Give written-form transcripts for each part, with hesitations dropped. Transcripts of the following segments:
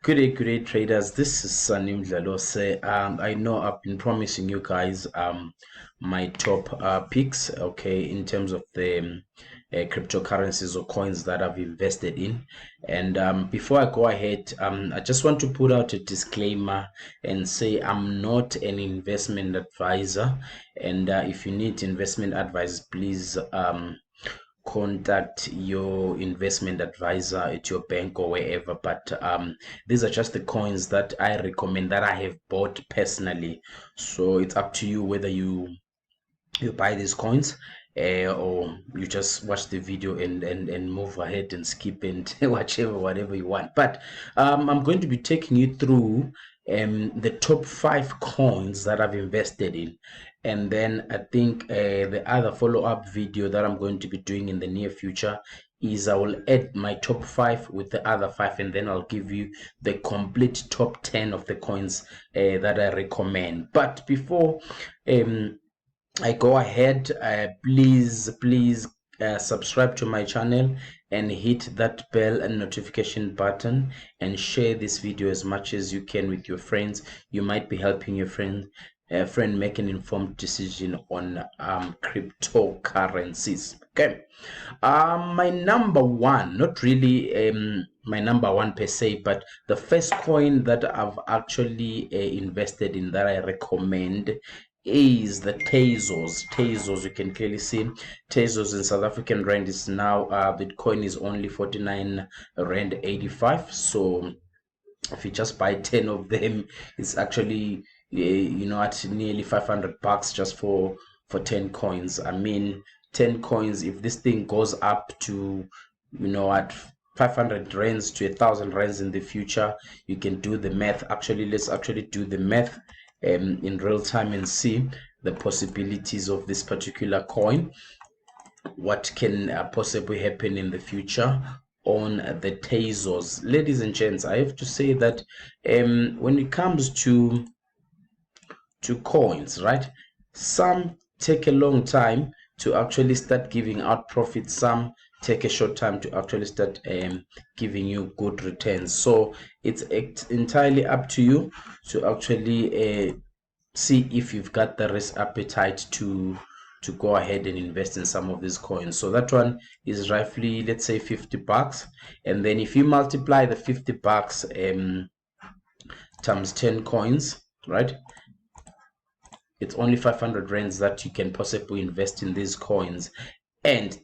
Good day, traders. This is Mdlalose. I know I've been promising you guys my top picks, okay, in terms of the cryptocurrencies or coins that I've invested in. And before I go ahead, I just want to put out a disclaimer and say I'm not an investment advisor. And if you need investment advice, please contact your investment advisor at your bank or wherever. But these are just the coins that I recommend that I have bought personally. So it's up to you whether you buy these coins or you just watch the video and move ahead and skip and whatever you want. But I'm going to be taking you through the top 5 coins that I've invested in, and then I think the other follow-up video that I'm going to be doing in the near future is I will add my top 5 with the other 5, and then I'll give you the complete top 10 of the coins that I recommend. But before I go ahead, please subscribe to my channel and hit that bell and notification button, and share this video as much as you can with your friends. You might be helping your friend make an informed decision on cryptocurrencies. Okay, my number one, not really my number one per se, but the first coin that I've actually invested in that I recommend is the Tasers. Tasers, you can clearly see Tasers in South African rand is now Bitcoin is only 49 rand 85. So if you just buy 10 of them, it's actually at nearly 500 bucks just for 10 coins. I mean, 10 coins, if this thing goes up to at 500 rands to 1,000 rands in the future, you can do the math. Actually, let's actually do the math in real time and see the possibilities of this particular coin, what can possibly happen in the future on the Tasers. Ladies and gents, I have to say that when it comes to coins, right, some take a long time to actually start giving out profits, some take a short time to actually start giving you good returns. So it's entirely up to you to actually see if you've got the risk appetite to go ahead and invest in some of these coins. So that one is roughly, let's say, 50 bucks, and then if you multiply the 50 bucks times 10 coins, right, it's only 500 rands that you can possibly invest in these coins. And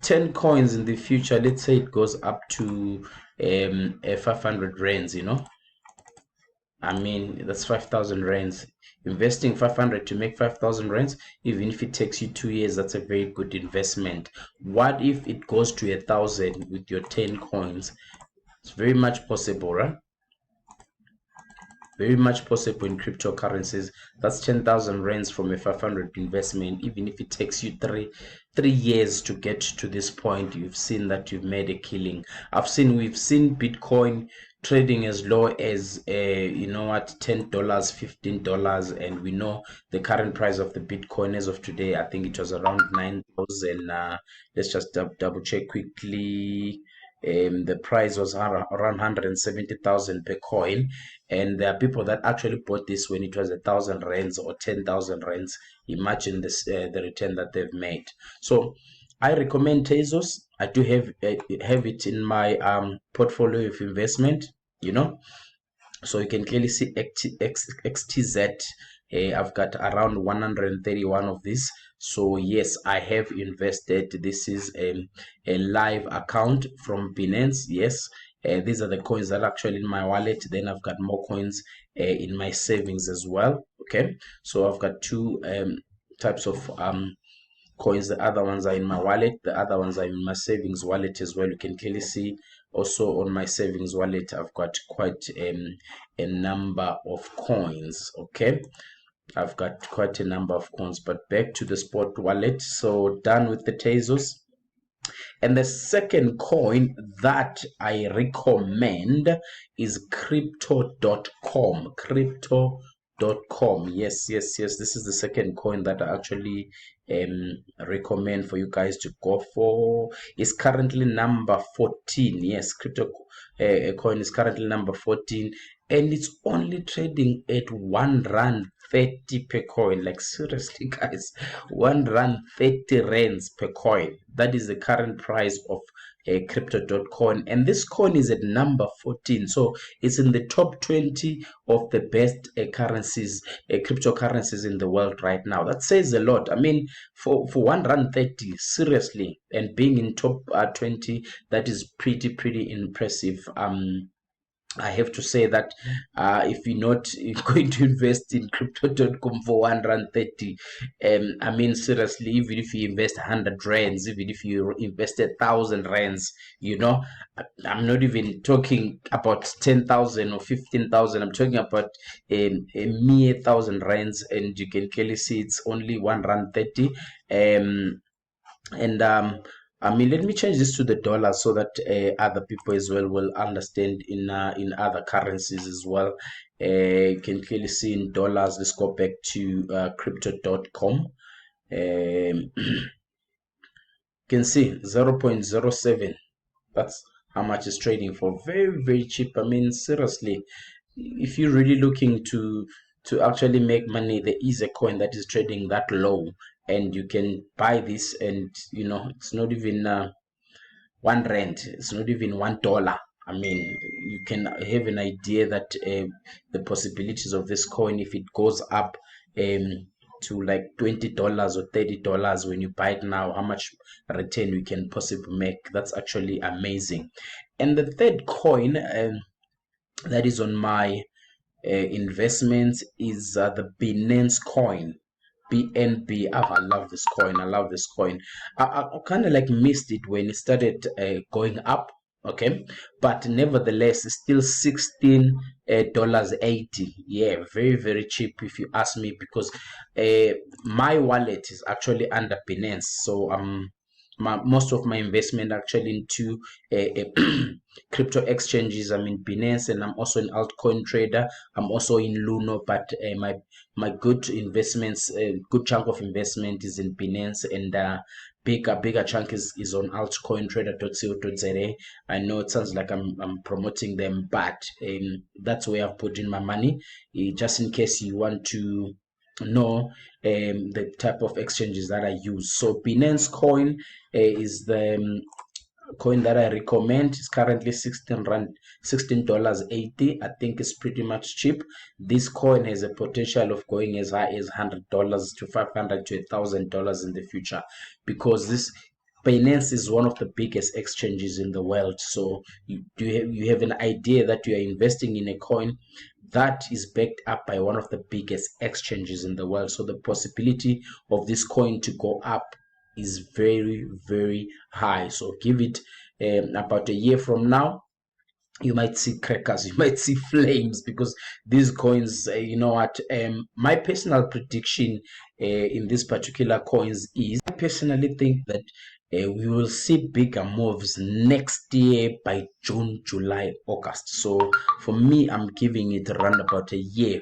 10 coins in the future, let's say it goes up to 500 rands, I mean, that's 5,000 rands. Investing 500 to make 5,000 rands, even if it takes you 2 years, that's a very good investment. What if it goes to 1,000 with your 10 coins? It's very much possible, right? Very much possible in cryptocurrencies. That's 10,000 rands from a 500 investment. Even if it takes you three years to get to this point, you've seen that you've made a killing. We've seen Bitcoin trading as low as $10, $15, and we know the current price of the Bitcoin as of today. I think it was around 9,000. Let's just double check quickly. The price was around 170,000 per coin, and there are people that actually bought this when it was 1,000 rands or 10,000 rands. Imagine this the return that they've made. So I recommend Tezos. I do have it in my portfolio of investment, so you can clearly see XTZ. I've got around 131 of these. So yes, I have invested. This is a live account from Binance. Yes, these are the coins that are actually in my wallet. Then I've got more coins in my savings as well. Okay, so I've got two types of coins. The other ones are in my wallet, the other ones are in my savings wallet as well. You can clearly see also on my savings wallet I've got quite a number of coins. Okay, I've got quite a number of coins. But back to the spot wallet. So done with the Tezos. And the second coin that I recommend is crypto.com. Yes, this is the second coin that I actually recommend for you guys to go for. Is currently number 14. Yes, crypto coin is currently number 14, and it's only trading at 1 rand 30 per coin. Like seriously guys, 1 rand 30 rands per coin. That is the current price of crypto.coin, and this coin is at number 14, so it's in the top 20 of the best currencies, cryptocurrencies in the world right now. That says a lot. I mean, for 1 rand 30, seriously, and being in top 20, that is pretty impressive. I have to say that if you're not going to invest in crypto.com for 1 rand 30, I mean, seriously, even if you invest 100 rands, even if you invest 1,000 rands, you know, I'm not even talking about 10,000 or 15,000. I'm talking about a mere 1,000 rands, and you can clearly see it's only 1 rand 30. And I mean, let me change this to the dollar so that other people as well will understand in other currencies as well. You can clearly see in dollars. Let's go back to crypto.com. You can see 0.07. That's how much is trading for. Very cheap. I mean, seriously, if you're really looking to actually make money, there is a coin that is trading that low, and you can buy this, and you know, it's not even 1 rand, it's not even $1. I mean, you can have an idea that the possibilities of this coin, if it goes up to like $20 or $30 when you buy it now, how much return we can possibly make. That's actually amazing. And the third coin that is on my investments is the Binance coin, BNB. I love this coin. I love this coin. I kind of like missed it when it started going up. Okay, but nevertheless, it's still $16.80. Yeah, very cheap if you ask me, because my wallet is actually under Binance, so most of my investment actually into crypto exchanges. I'm in Binance, and I'm also in altcoin trader. I'm also in Luno, but my good investments, good chunk of investment is in Binance, and bigger chunk is on altcointrader.co.za. I know it sounds like I'm promoting them, but that's where I've put in my money, just in case you want to know the type of exchanges that I use. So Binance coin is the coin that I recommend. Is currently $16.80. I think it's pretty much cheap. This coin has a potential of going as high as $100 to $500 to $1,000 in the future, because this Binance is one of the biggest exchanges in the world. So you have an idea that you are investing in a coin that is backed up by one of the biggest exchanges in the world. So the possibility of this coin to go up is very high. So give it about a year from now, you might see crackers, you might see flames, because these coins, you know what, my personal prediction in these particular coins is, I personally think that we will see bigger moves next year by June, July, August. So for me, I'm giving it around about a year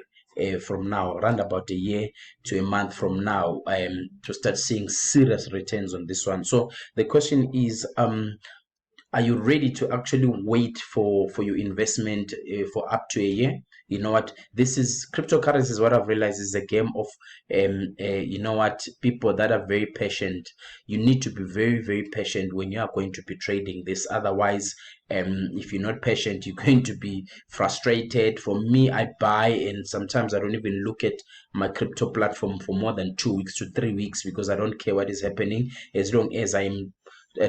from now, around about a year to a month from now, to start seeing serious returns on this one. So the question is, are you ready to actually wait for your investment for up to a year? You know what, this is cryptocurrencies. What I've realized is a game of you know what, people that are very patient. You need to be very patient when you are going to be trading this. Otherwise, if you're not patient, you're going to be frustrated. For me, I buy, and sometimes I don't even look at my crypto platform for more than 2 weeks to 3 weeks, because I don't care what is happening, as long as I'm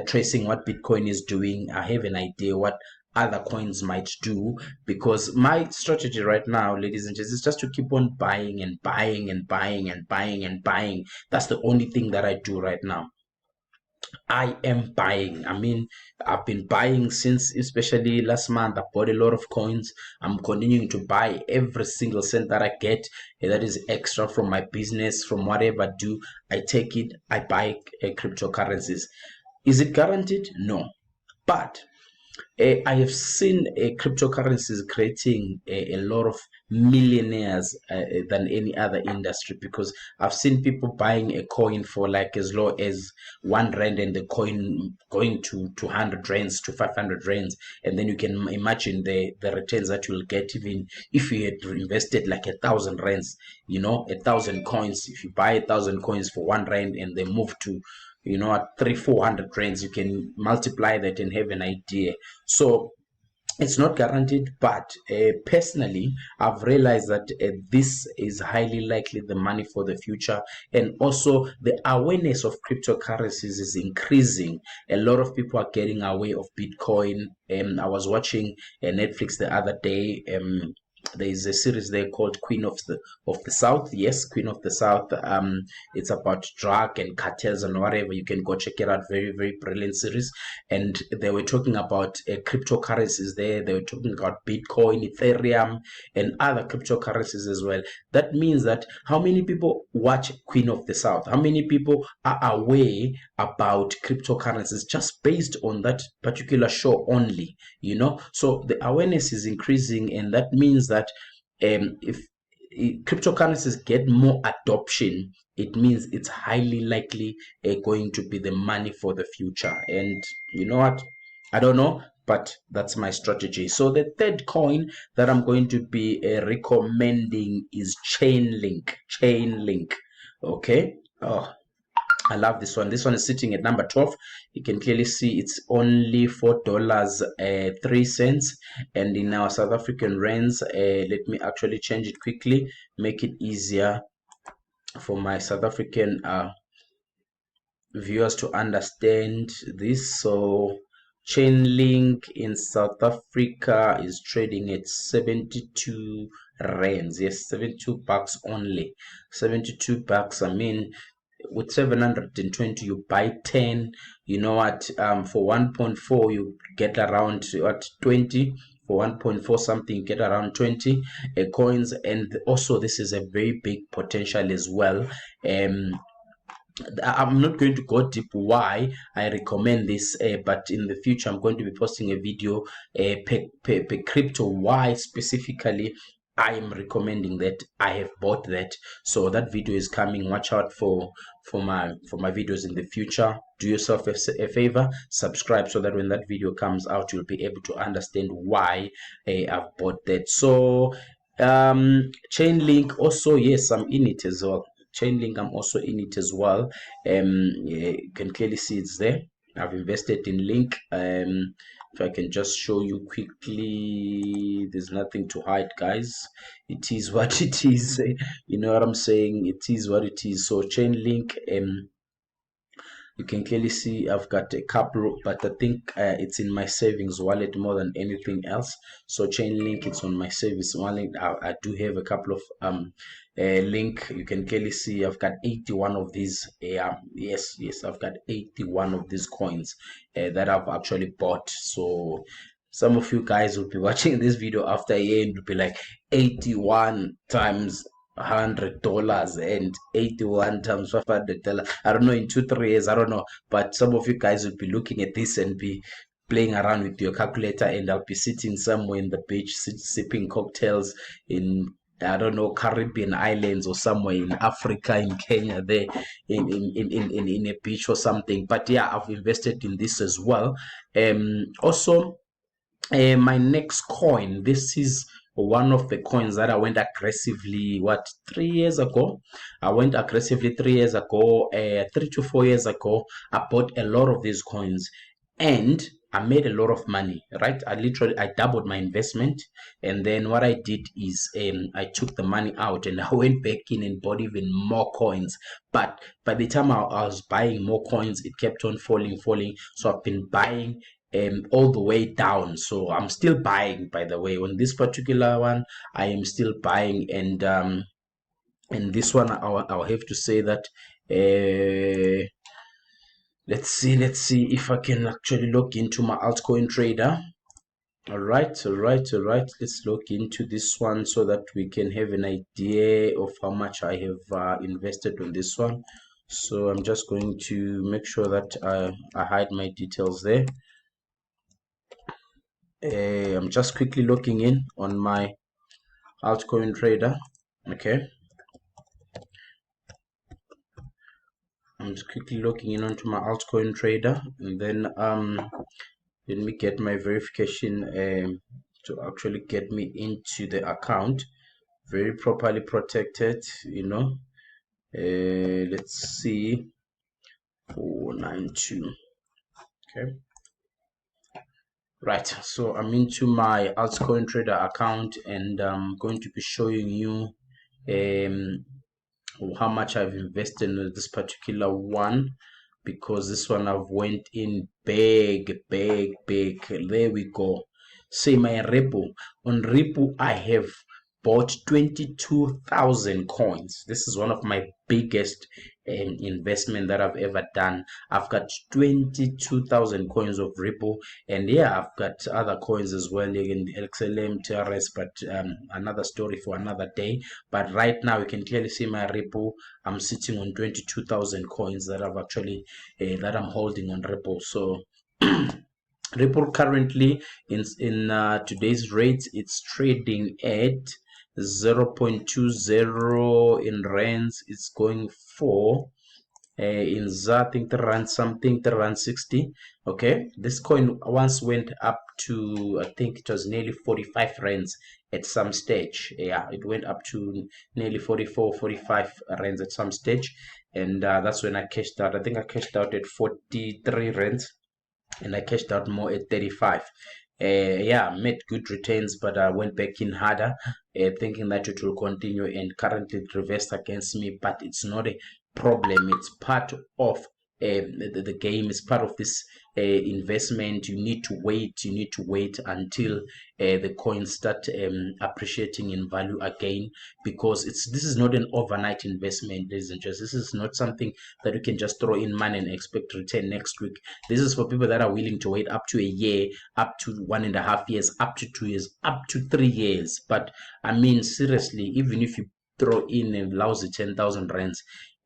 tracing what Bitcoin is doing. I have an idea what other coins might do, because my strategy right now, ladies and gents, is just to keep on buying and buying and buying and buying and buying. That's the only thing that I do right now. I am buying. I mean, I've been buying since, especially last month. I bought a lot of coins. I'm continuing to buy every single cent that I get, that is extra from my business, from whatever I do. I take it, I buy cryptocurrencies. Is it guaranteed? No. But I have seen cryptocurrencies creating a lot of millionaires than any other industry, because I've seen people buying a coin for like as low as 1 rand, and the coin going to 200 rands to 500 rands, and then you can imagine the returns that you'll get even if you had invested like 1,000 rands. You know, 1,000 coins. If you buy 1,000 coins for 1 rand and they move to, you know, at 300-400 rands, you can multiply that and have an idea. So it's not guaranteed, but personally, I've realized that this is highly likely the money for the future. And also, the awareness of cryptocurrencies is increasing. A lot of people are getting away of Bitcoin. I was watching Netflix the other day. There is a series there called Queen of the South. Yes, Queen of the South. It's about drug and cartels and whatever. You can go check it out. Very, very brilliant series. And they were talking about cryptocurrencies there. They were talking about Bitcoin, Ethereum, and other cryptocurrencies as well. That means that how many people watch Queen of the South? How many people are aware about cryptocurrencies just based on that particular show only? You know, so the awareness is increasing, and that means that if cryptocurrencies get more adoption, it means it's highly likely going to be the money for the future. And you know what? I don't know, but that's my strategy. So the third coin that I'm going to be recommending is Chainlink. Chainlink. Okay. Oh, I love this one. This one is sitting at number 12. You can clearly see it's only $4.03. And in our South African rands, let me actually change it quickly, make it easier for my South African viewers to understand this. So Chainlink in South Africa is trading at 72 rands. Yes, 72 bucks only. 72 bucks. I mean, with 720 you buy 10. You know what, for 1.4 you get around what, 20. For 1.4 something you get around 20 coins. And also this is a very big potential as well. I'm not going to go deep why I recommend this, but in the future I'm going to be posting a video per crypto why specifically I am recommending that. I have bought that, so that video is coming. Watch out for my videos in the future. Do yourself a favor, subscribe, so that when that video comes out you'll be able to understand why I've bought that. So Chainlink also, yes, I'm in it as well. Chainlink, I'm also in it as well. Yeah, you can clearly see it's there. I've invested in Link. If I can just show you quickly, there's nothing to hide, guys. It is what it is. You know what I'm saying? It is what it is. So Chainlink, you can clearly see I've got a couple, but I think it's in my savings wallet more than anything else. So Chainlink, it's on my savings wallet. I do have a couple of Link. You can clearly see I've got 81 of these. Yes, I've got 81 of these coins that I've actually bought. So some of you guys will be watching this video after a year and will be like, 81 times $100 and 81 times $500. I don't know, in 2-3 years, I don't know, but some of you guys will be looking at this and be playing around with your calculator, and I'll be sitting somewhere in the beach sipping cocktails in, I don't know, Caribbean islands or somewhere in Africa, in Kenya, there in a beach or something. But yeah, I've invested in this as well. Also, my next coin, this is one of the coins that I went aggressively, 3 years ago. I went aggressively 3 years ago, 3 to 4 years ago. I bought a lot of these coins and I made a lot of money, right? I doubled my investment. And then what I did is I took the money out and I went back in and bought even more coins. But by the time I was buying more coins, it kept on falling. So I've been buying all the way down. So I'm still buying, by the way. On this particular one, I am still buying. And this one, I'll have to say that let's see if I can actually log into my altcoin trader. All right, let's look into this one so that we can have an idea of how much I have invested on this one. So I'm just going to make sure that I hide my details there. I'm just quickly logging in on my altcoin trader. Okay, I'm just quickly logging in onto my altcoin trader, and then let me get my verification to actually get me into the account, very properly protected, you know. Let's see, 492. Okay, right, so I'm into my altcoin trader account, and I'm going to be showing you how much I've invested in this particular one, because this one I've went in big. There we go. Say my repo. On repo I have bought 22,000 coins. This is one of my biggest investment that I've ever done. I've got 22,000 coins of Ripple, and yeah, I've got other coins as well in XLM, TRS, but another story for another day. But right now you can clearly see my Ripple. I'm sitting on 22,000 coins that I've actually that I'm holding on Ripple. So Ripple currently in today's rates, it's trading at 0.20 in rands. It's going for in ZA, I think the rand something, the rand 60. Okay, this coin once went up to, I think it was nearly 45 rands at some stage. Yeah, it went up to nearly 44, 45 rands at some stage, and that's when I cashed out. I think I cashed out at 43 rands, and I cashed out more at 35. Yeah, made good returns, but I went back in harder, thinking that it will continue, and currently it reversed against me. But it's not a problem. It's part of the game. Is part of this investment. You need to wait. You need to wait until the coins start appreciating in value again, because this is not an overnight investment, ladies and gents. This is not something that you can just throw in money and expect return next week. This is for people that are willing to wait up to a year, up to 1.5 years, up to 2 years, up to 3 years. But I mean, seriously, even if you throw in a lousy 10,000 rands,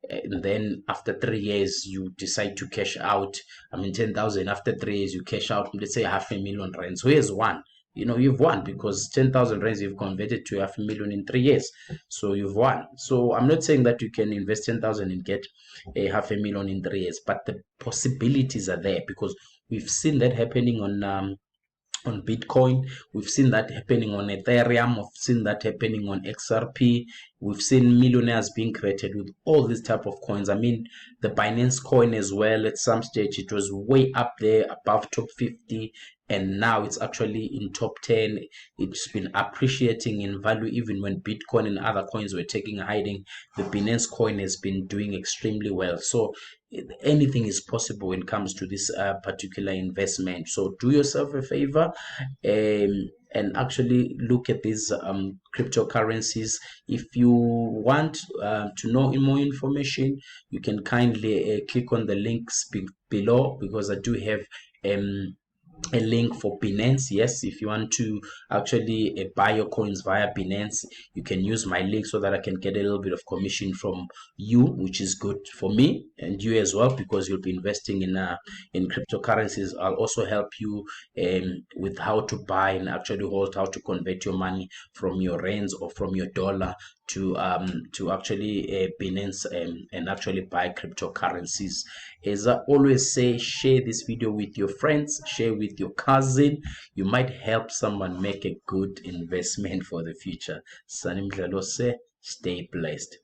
and then after 3 years you decide to cash out, I mean 10,000, after 3 years you cash out, let's say 500,000 rands. So here's one. You know, you've won, because 10,000 rands you've converted to 500,000 in 3 years. So you've won. So I'm not saying that you can invest 10,000 and get a 500,000 in 3 years, but the possibilities are there, because we've seen that happening on Bitcoin. We've seen that happening on Ethereum. We've seen that happening on XRP. We've seen millionaires being created with all these type of coins. I mean, the Binance coin as well, at some stage it was way up there above top 50, and now it's actually in top 10. It's been appreciating in value even when Bitcoin and other coins were taking a hiding. The Binance coin has been doing extremely well. So anything is possible when it comes to this particular investment. So do yourself a favor and actually look at these cryptocurrencies. If you want to know more information, you can kindly click on the links below, because I do have a link for Binance. Yes, if you want to actually buy your coins via Binance, you can use my link so that I can get a little bit of commission from you, which is good for me and you as well, because you'll be investing in cryptocurrencies. I'll also help you with how to buy and actually hold, how to convert your money from your rands or from your dollar to actually Binance and actually buy cryptocurrencies. As I always say, share this video with your friends, share with your cousin. You might help someone make a good investment for the future. Mdlalose, stay blessed.